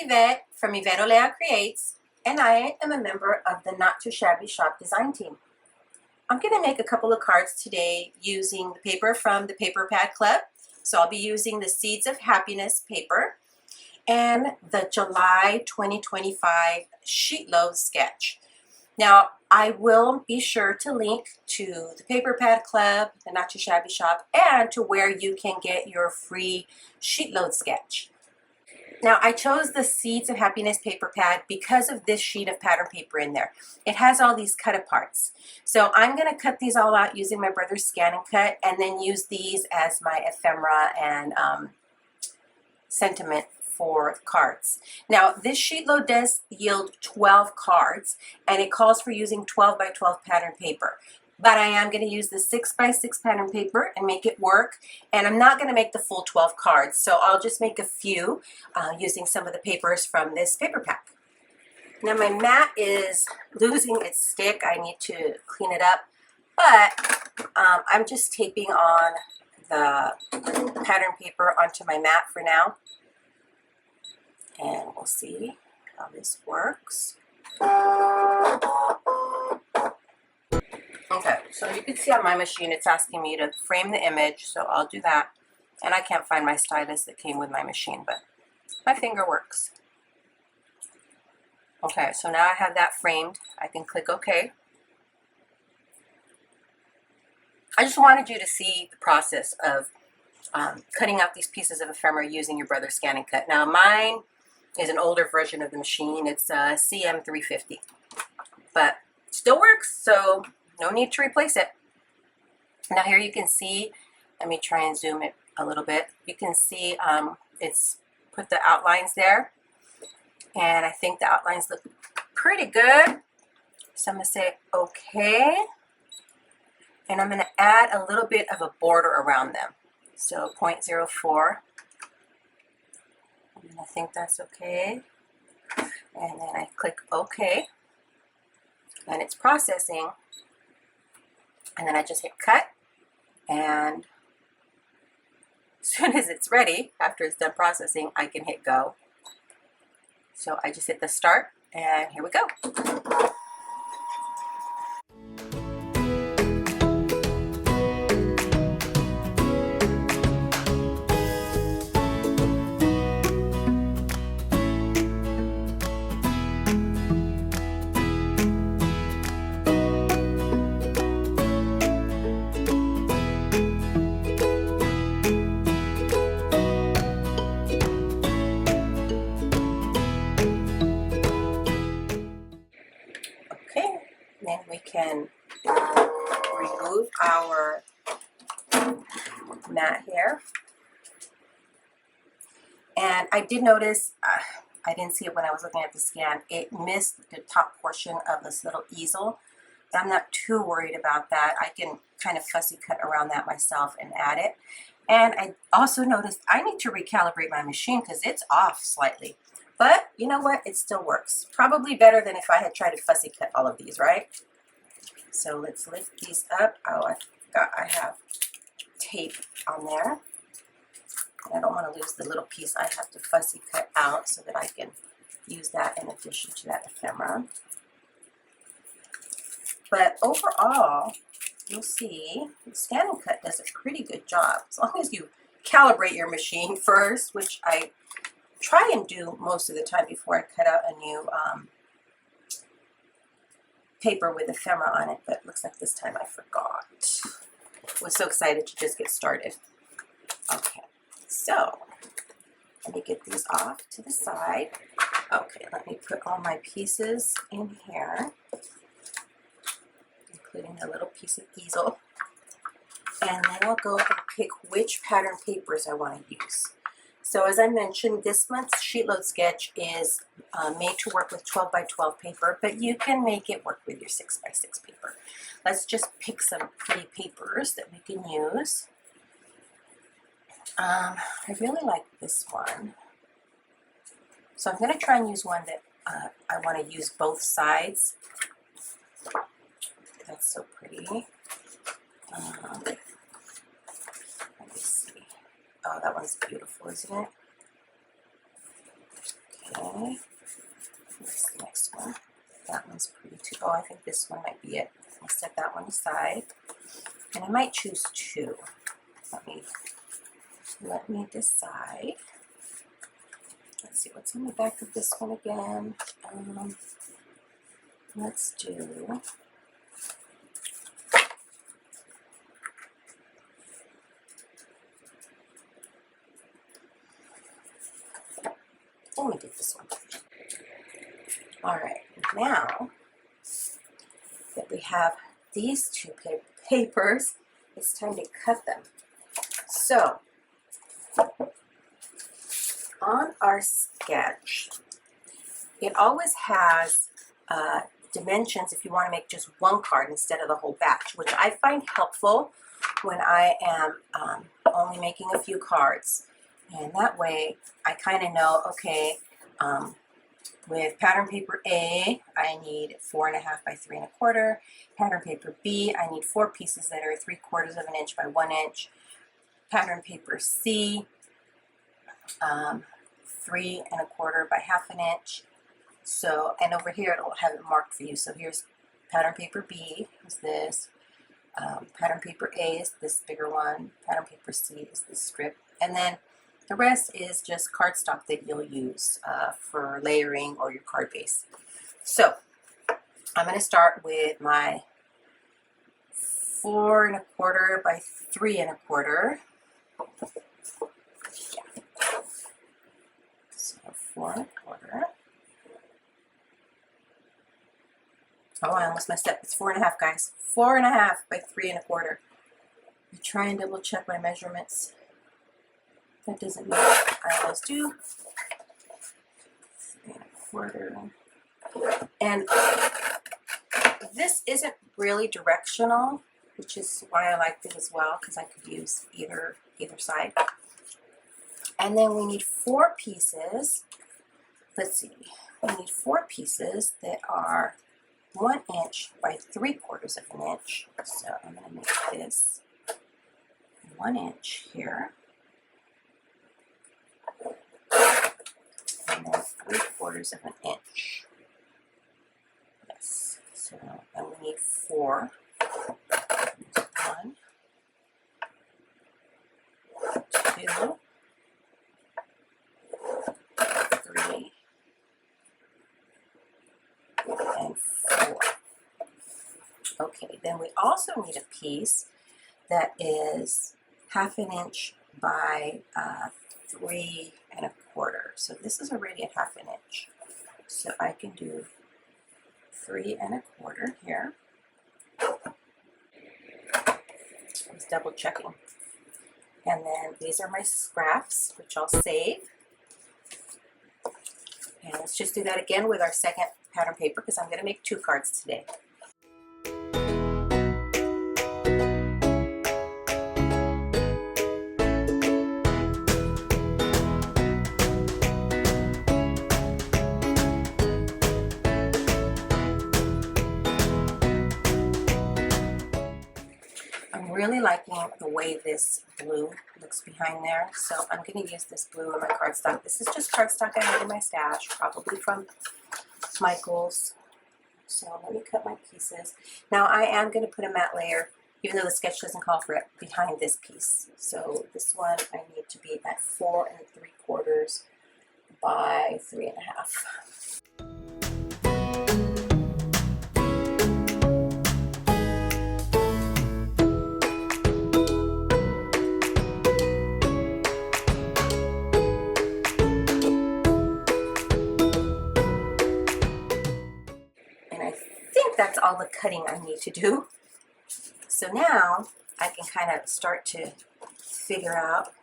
Yvette from Yvette Creates, and I am a member of the Not Too Shabby Shop design team. I'm going to make a couple of cards today using the paper from the Paper Pad Club. So I'll be using the Seeds of Happiness paper and the July 2025 Sheetload sketch. Now, I will be sure to link to the Paper Pad Club, the Not Too Shabby Shop, and to where you can get your free Sheetload sketch. Now, I chose the Seeds of Happiness paper pad because of this sheet of pattern paper in there. It has all these cut aparts. So I'm going to cut these all out using my brother's scan and cut, and then use these as my ephemera and sentiment for cards. Now, this sheet load does yield 12 cards, and it calls for using 12 by 12 pattern paper. But I am going to use the 6 by 6 pattern paper and make it work. And I'm not going to make the full 12 cards, so I'll just make a few using some of the papers from this paper pack. Now my mat is losing its stick. I need to clean it up, but I'm just taping on the pattern paper onto my mat for now. And we'll see how this works. Okay, so you can see on my machine it's asking me to frame the image, so I'll do that. And I can't find my stylus that came with my machine, but my finger works. Okay, so now I have that framed. I can click OK. I just wanted you to see the process of cutting out these pieces of ephemera using your brother's scan and cut. Now mine is an older version of the machine. It's a CM350, but still works, so no need to replace it. Now here you can see, let me try and zoom it a little bit. You can see it's put the outlines there, and I think the outlines look pretty good. So I'm going to say okay, and I'm going to add a little bit of a border around them. So 0.04, and I think that's okay. And then I click OK, and it's processing. And then I just hit cut, and as soon as it's ready, after it's done processing, I can hit go. So I just hit the start, and here we go. Then we can remove our mat here. And I did notice, I didn't see it when I was looking at the scan, it missed the top portion of this little easel. But I'm not too worried about that. I can kind of fussy cut around that myself and add it. And I also noticed I need to recalibrate my machine because it's off slightly. But you know what? It still works. Probably better than if I had tried to fussy cut all of these, right? So let's lift these up. Oh, I forgot I have tape on there. I don't want to lose the little piece I have to fussy cut out so that I can use that in addition to that ephemera. But overall, you'll see the scan and cut does a pretty good job. As long as you calibrate your machine first, which I try and do most of the time before I cut out a new paper with ephemera on it, but it looks like this time I forgot. I was so excited to just get started. Okay, so let me get these off to the side. Okay, let me put all my pieces in here, including the little piece of easel, and then I'll go and pick which pattern papers I want to use. So as I mentioned, this month's Sheetload sketch is made to work with 12 by 12 paper, but you can make it work with your 6 by 6 paper. Let's just pick some pretty papers that we can use. I really like this one. So I'm going to try and use one that I want to use both sides. That's so pretty. Let me see. Oh, that one's beautiful, isn't it? Okay, what's the next one? That one's pretty too. Oh, I think this one might be it. I'll set that one aside, and I might choose two. Let me decide. Let's see what's on the back of this one again. Let's do. Let me do this one. All right, now that we have these two papers, it's time to cut them. So, on our sketch, it always has dimensions if you want to make just one card instead of the whole batch, which I find helpful when I am only making a few cards. And that way, I kind of know, okay, with pattern paper A, I need 4.5 by 3.25. Pattern paper B, I need 4 pieces that are 3/4 of an inch by 1 inch. Pattern paper C, 3.25 by 1/2 inch. So, and over here it'll have it marked for you. So here's pattern paper B, is this. Pattern paper A is this bigger one. Pattern paper C is this strip. And then the rest is just cardstock that you'll use for layering or your card base. So I'm going to start with my 4.25 by 3.25. Yeah. So 4.25. Oh, I almost messed up. It's 4.5, guys. 4.5 by 3.25. I try and double check my measurements. That doesn't mean I always do. 3.25. And this isn't really directional, which is why I liked it as well, because I could use either side. And then we need 4 pieces. Let's see. We need 4 pieces that are 1 inch by 3/4 of an inch. So I'm going to make this 1 inch here. And then 3/4 of an inch. Yes. So, and we need 4. 1, 2, 3, and 4. Okay, then we also need a piece that is 1/2 inch by 3.25. So this is already at 1/2 inch. So I can do 3.25 here. I was double checking. And then these are my scraps, which I'll save. And let's just do that again with our second pattern paper, because I'm going to make 2 cards today. I'm really liking the way this blue looks behind there, so I'm going to use this blue in my cardstock. This is just cardstock I had in my stash, probably from Michael's. So let me cut my pieces. Now I am going to put a matte layer, even though the sketch doesn't call for it, behind this piece. So this one I need to be at 4 3/4 by 3.5. That's all the cutting I need to do. So now I can kind of start to figure out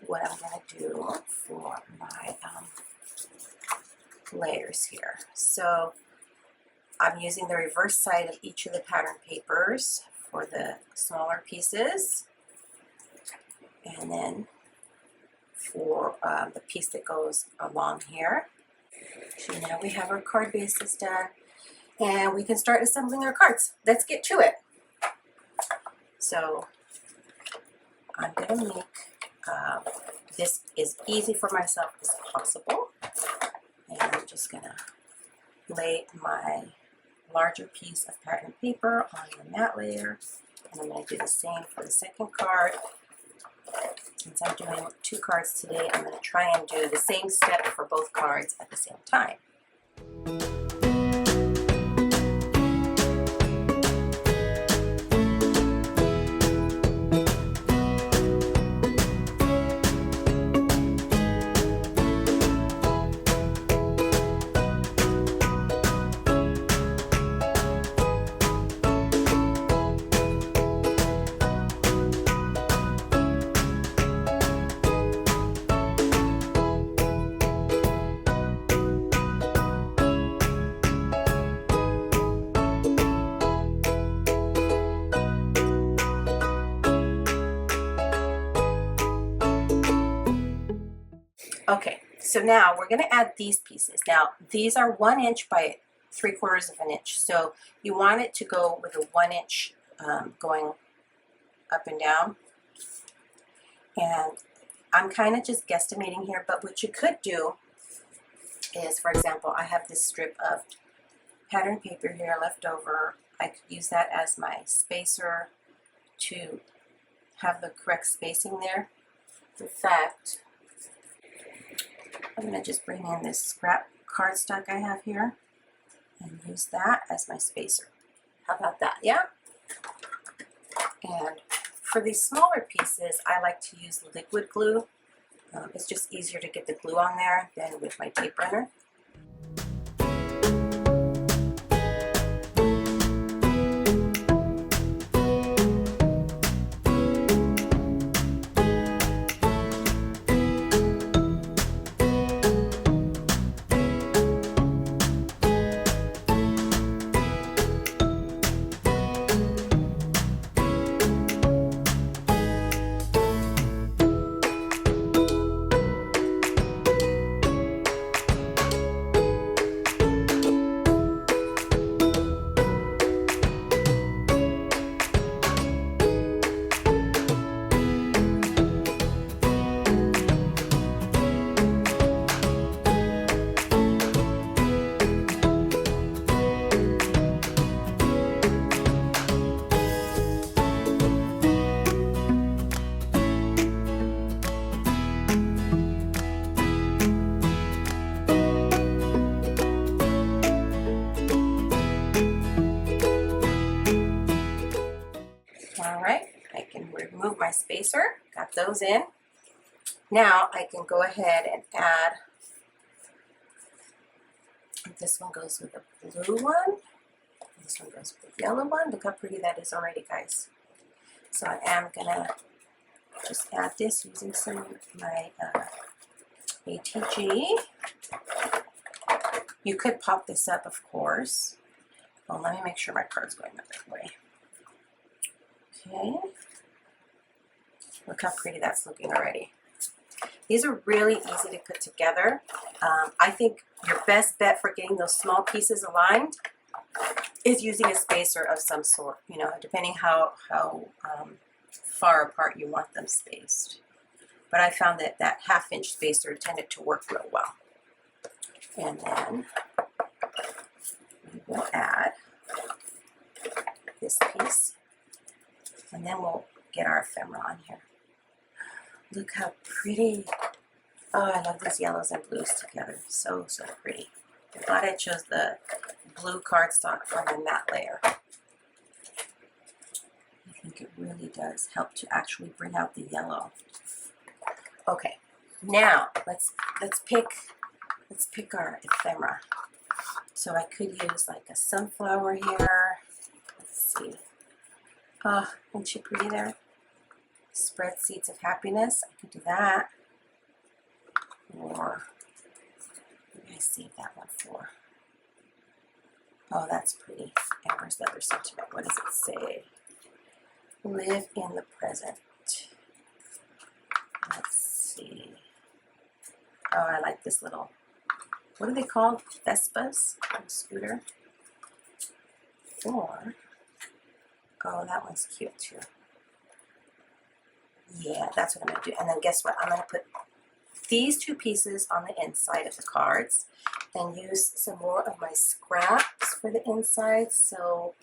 what I'm going to do for my layers here. So I'm using the reverse side of each of the pattern papers for the smaller pieces, and then for the piece that goes along here. So now we have our card bases done. And we can start assembling our cards. Let's get to it. So I'm going to make this as easy for myself as possible. And I'm just going to lay my larger piece of pattern paper on the mat layer. And I'm going to do the same for the second card. Since I'm doing 2 cards today, I'm going to try and do the same step for both cards at the same time. Okay, so now we're going to add these pieces. Now, these are 1 inch by 3/4 of an inch. So you want it to go with a 1 inch going up and down. And I'm kind of just guesstimating here, but what you could do is, for example, I have this strip of pattern paper here left over. I could use that as my spacer to have the correct spacing there. In fact, I'm going to just bring in this scrap cardstock I have here and use that as my spacer. How about that? Yeah? And for these smaller pieces, I like to use liquid glue. It's just easier to get the glue on there than with my tape runner. Alright, I can remove my spacer, got those in. Now I can go ahead and add, this one goes with the blue one, this one goes with the yellow one. Look how pretty that is already, guys. So I am going to just add this using some of my ATG. You could pop this up, of course. Well, let me make sure my card's going the right way. Okay, look how pretty that's looking already. These are really easy to put together. I think your best bet for getting those small pieces aligned is using a spacer of some sort, you know, depending how far apart you want them spaced. But I found that that 1/2 inch spacer tended to work real well. And then we will add this piece. And then we'll get our ephemera on here. Look how pretty. Oh, I love these yellows and blues together. So, so pretty. I'm glad I chose the blue cardstock from the mat layer. I think it really does help to actually bring out the yellow. Okay, now let's pick our ephemera. So I could use like a sunflower here. Let's see. Oh, isn't she pretty there? Spread seeds of happiness. I could do that. Or maybe I save that one for. Oh, that's pretty. And where's the other sentiment? What does it say? Live in the present. Let's see. Oh, I like this little, what are they called? Vespas on a scooter. Or, oh, that one's cute too. Yeah, that's what I'm going to do. And then guess what? I'm going to put these two pieces on the inside of the cards. and use some more of my scraps for the inside. So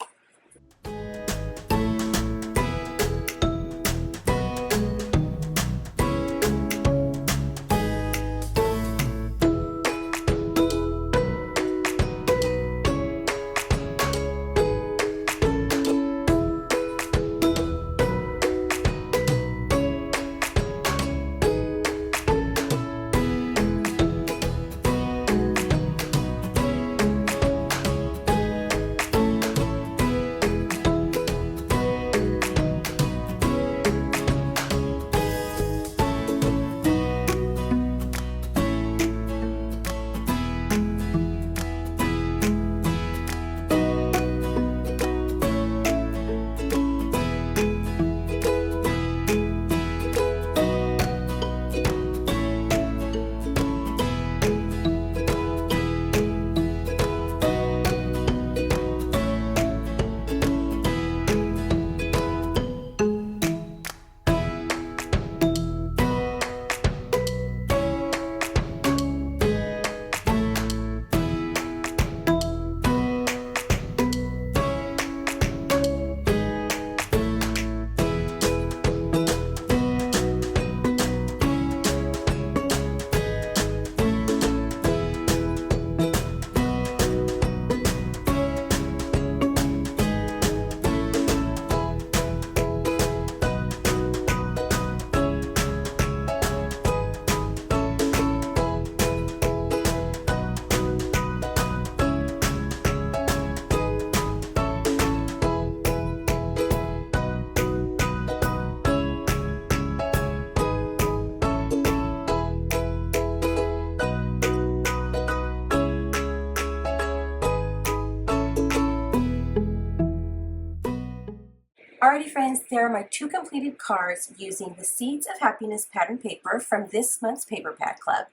alrighty friends, there are my 2 completed cards using the Seeds of Happiness pattern paper from this month's Paper Pad Club.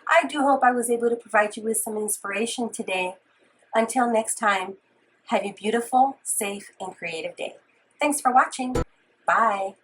I do hope I was able to provide you with some inspiration today. Until next time, have a beautiful, safe, and creative day. Thanks for watching. Bye.